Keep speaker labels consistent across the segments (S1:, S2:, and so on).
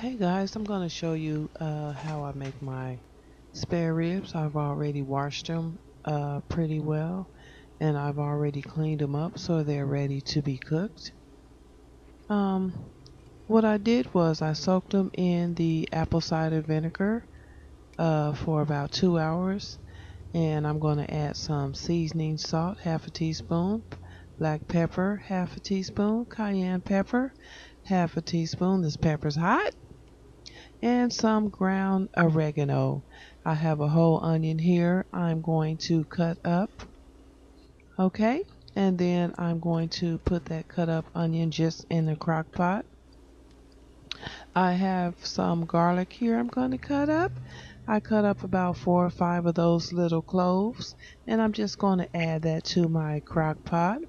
S1: Hey guys, I'm going to show you how I make my spare ribs. I've already washed them pretty well, and I've already cleaned them up so they're ready to be cooked. Um, what I did was I soaked them in the apple cider vinegar for about 2 hours, and I'm going to add some seasoning salt, half a teaspoon, black pepper, half a teaspoon, cayenne pepper, half a teaspoon. This pepper's hot. And some ground oregano. I have a whole onion here I'm going to cut up. Okay, and then I'm going to put that cut up onion just in the crock pot. I have some garlic here I'm going to cut up. I cut up about 4 or 5 of those little cloves, and I'm just going to add that to my crock pot.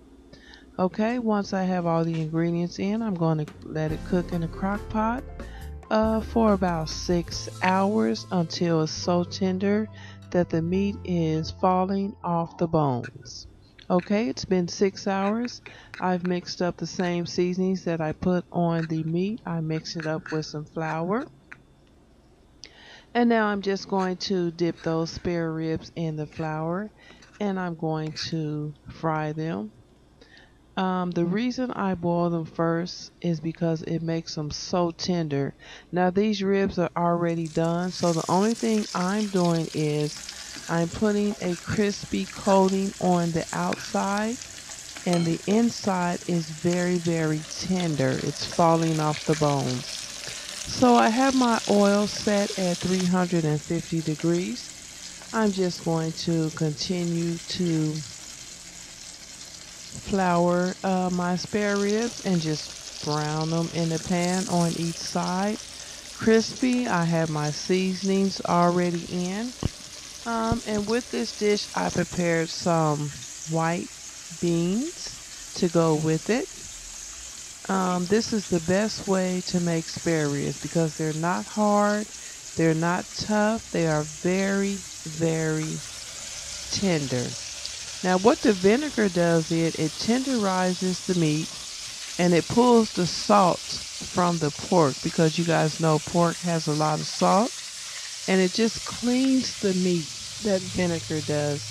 S1: Okay, once I have all the ingredients in, I'm going to let it cook in the crock pot for about 6 hours until it's so tender that the meat is falling off the bones. Okay, it's been 6 hours. I've mixed up the same seasonings that I put on the meat. I mixed it up with some flour. And now I'm just going to dip those spare ribs in the flour, and I'm going to fry them. The reason I boil them first is because it makes them so tender. Now these ribs are already done, so the only thing I'm doing is I'm putting a crispy coating on the outside, and the inside is very, very tender. It's falling off the bones. So I have my oil set at 350 degrees. I'm just going to continue to flour my spare ribs and just brown them in the pan on each side. Crispy. I have my seasonings already in. And with this dish, I prepared some white beans to go with it. This is the best way to make spare ribs because they're not hard, they're not tough, they are very, very tender. Now what the vinegar does is it tenderizes the meat and it pulls the salt from the pork, because you guys know pork has a lot of salt, and it just cleans the meat. That vinegar does.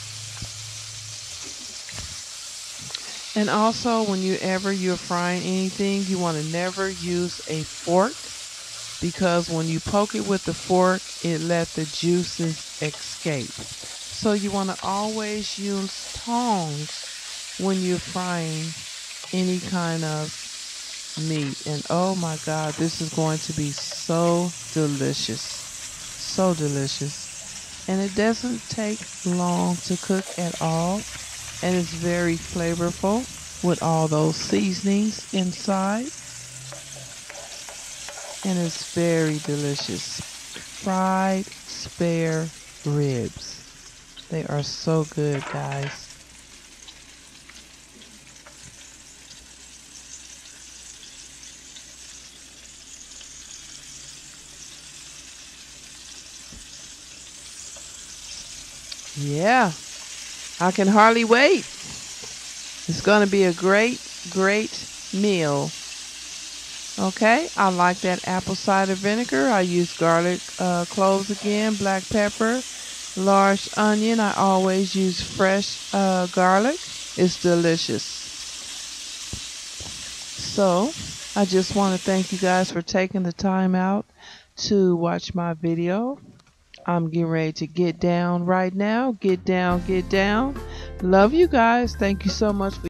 S1: And also when you're frying anything, you want to never use a fork, because when you poke it with the fork, it lets the juices escape. So you want to always use tongs when you're frying any kind of meat. And oh my God, this is going to be so delicious. So delicious. And it doesn't take long to cook at all. And it's very flavorful with all those seasonings inside. And it's very delicious. Fried spare ribs. They are so good, guys. Yeah, I can hardly wait. It's going to be a great, great meal. Okay, I like that apple cider vinegar. I use garlic cloves again, black pepper, large onion. I always use fresh garlic. It's delicious. So I just want to thank you guys for taking the time out to watch my video. I'm getting ready to get down right now. Get down, get down. Love you guys. Thank you so much for